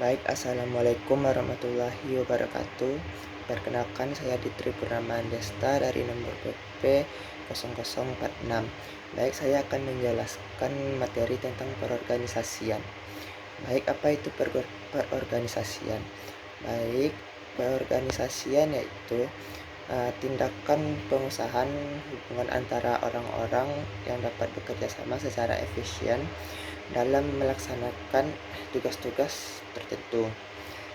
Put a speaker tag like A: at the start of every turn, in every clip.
A: Baik, assalamualaikum warahmatullahi wabarakatuh. Perkenalkan, saya Ditri Purnama Desta dari nomor PP 0046. Baik, saya akan menjelaskan materi tentang perorganisasian. Baik, apa itu perorganisasian? Baik, perorganisasian yaitu tindakan pengusahaan hubungan antara orang-orang yang dapat bekerja sama secara efisien dalam melaksanakan tugas-tugas tertentu.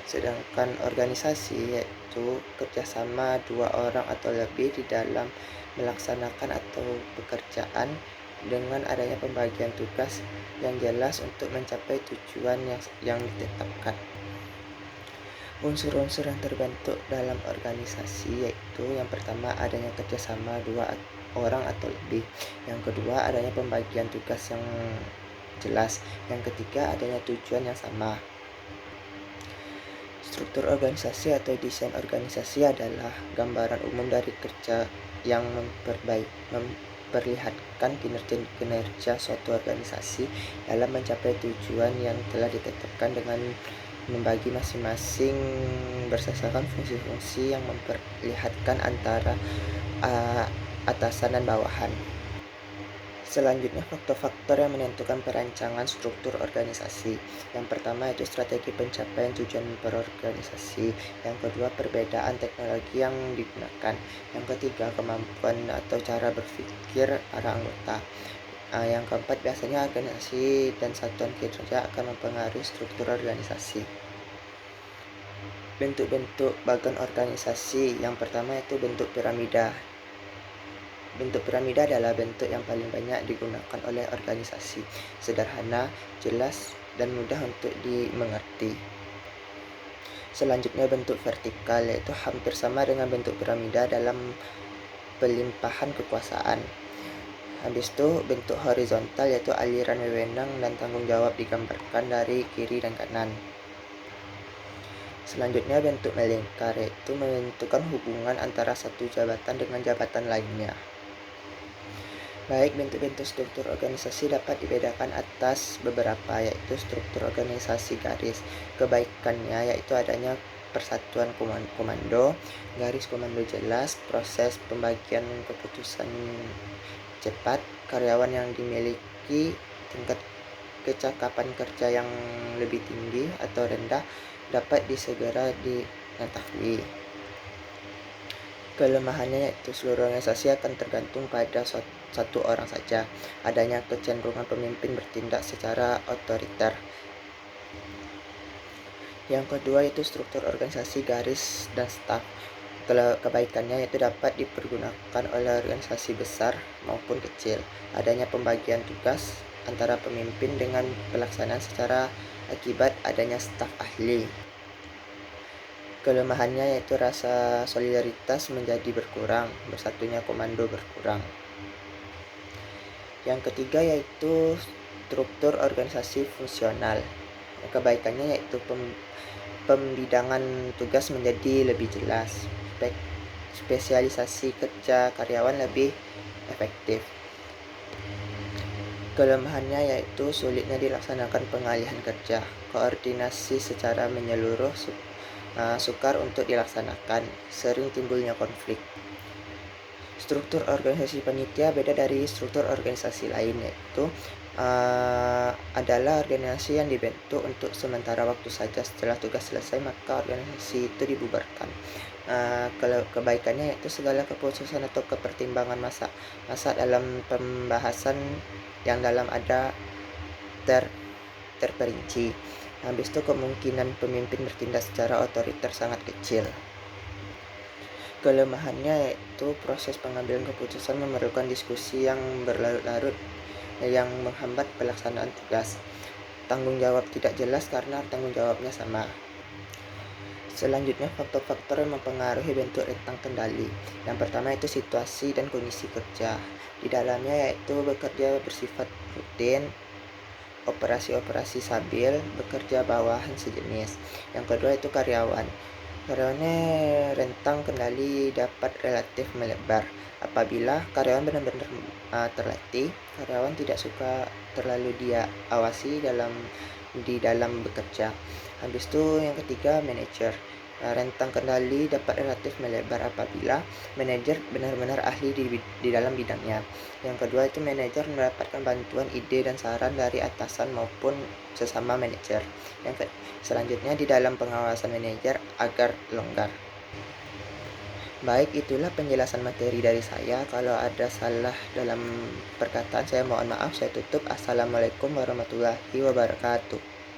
A: Sedangkan organisasi yaitu kerjasama dua orang atau lebih di dalam melaksanakan atau pekerjaan dengan adanya pembagian tugas yang jelas untuk mencapai tujuan yang ditetapkan. Unsur-unsur yang terbentuk dalam organisasi yaitu yang pertama adanya kerjasama dua orang atau lebih, yang kedua adanya pembagian tugas yang jelas, yang ketiga adanya tujuan yang sama. Struktur organisasi atau desain organisasi adalah gambaran umum dari kerja yang memperlihatkan kinerja suatu organisasi dalam mencapai tujuan yang telah ditetapkan dengan membagi masing-masing berdasarkan fungsi-fungsi yang memperlihatkan antara atasan dan bawahan. Selanjutnya, faktor-faktor yang menentukan perancangan struktur organisasi. Yang pertama itu strategi pencapaian tujuan berorganisasi. Yang kedua, perbedaan teknologi yang digunakan. Yang ketiga, kemampuan atau cara berpikir para anggota. Yang keempat, biasanya organisasi dan satuan kinerja akan mempengaruhi struktur organisasi. Bentuk-bentuk bagian organisasi. Yang pertama itu bentuk piramida. Bentuk piramida adalah bentuk yang paling banyak digunakan oleh organisasi, sederhana, jelas, dan mudah untuk dimengerti. Selanjutnya bentuk vertikal, yaitu hampir sama dengan bentuk piramida dalam pelimpahan kekuasaan. Habis itu bentuk horizontal, yaitu aliran wewenang dan tanggung jawab digambarkan dari kiri dan kanan. Selanjutnya bentuk melingkar, yaitu menentukan hubungan antara satu jabatan dengan jabatan lainnya. Baik, bentuk-bentuk struktur organisasi dapat dibedakan atas beberapa, yaitu struktur organisasi garis. Kebaikannya yaitu adanya persatuan komando, garis komando jelas, proses pembagian keputusan cepat, karyawan yang dimiliki tingkat kecakapan kerja yang lebih tinggi atau rendah dapat segera diketahui. Kelemahannya yaitu seluruh organisasi akan tergantung pada satu orang saja. Adanya kecenderungan pemimpin bertindak secara otoriter. Yang kedua itu struktur organisasi garis dan staf. Kebaikannya yaitu dapat dipergunakan oleh organisasi besar maupun kecil. Adanya pembagian tugas antara pemimpin dengan pelaksanaan secara akibat adanya staf ahli. Kelemahannya yaitu rasa solidaritas menjadi berkurang, bersatunya komando berkurang. Yang ketiga yaitu struktur organisasi fungsional. Kebaikannya yaitu pembidangan tugas menjadi lebih jelas, spesialisasi kerja karyawan lebih efektif. Kelemahannya yaitu sulitnya dilaksanakan pengalihan kerja, koordinasi secara menyeluruh sukar untuk dilaksanakan, sering timbulnya konflik. Struktur organisasi panitia beda dari struktur organisasi lain, yaitu adalah organisasi yang dibentuk untuk sementara waktu saja. Setelah tugas selesai maka organisasi itu dibubarkan. Kebaikannya yaitu segala keputusan atau kepertimbangan masa dalam pembahasan yang dalam ada terperinci. Habis itu kemungkinan pemimpin bertindak secara otoriter sangat kecil. Kelemahannya yaitu proses pengambilan keputusan memerlukan diskusi yang berlarut-larut yang menghambat pelaksanaan tugas. Tanggung jawab tidak jelas karena tanggung jawabnya sama. Selanjutnya faktor-faktor yang mempengaruhi bentuk rentang kendali. Yang pertama itu situasi dan kondisi kerja. Di dalamnya yaitu bekerja bersifat rutin, operasi-operasi stabil, bekerja bawahan sejenis. Yang kedua itu karyawan. Karyawannya rentang kendali dapat relatif melebar. Apabila karyawan benar-benar terlatih, karyawan tidak suka terlalu dia awasi dalam di dalam bekerja. Habis itu yang ketiga, manajer. Rentang kendali dapat relatif melebar apabila manajer benar-benar ahli di dalam bidangnya. Yang kedua itu manajer mendapatkan bantuan ide dan saran dari atasan maupun sesama manajer. Selanjutnya di dalam pengawasan manajer agar longgar. Baik, itulah penjelasan materi dari saya. Kalau ada salah dalam perkataan saya mohon maaf. Saya tutup. Assalamualaikum warahmatullahi wabarakatuh.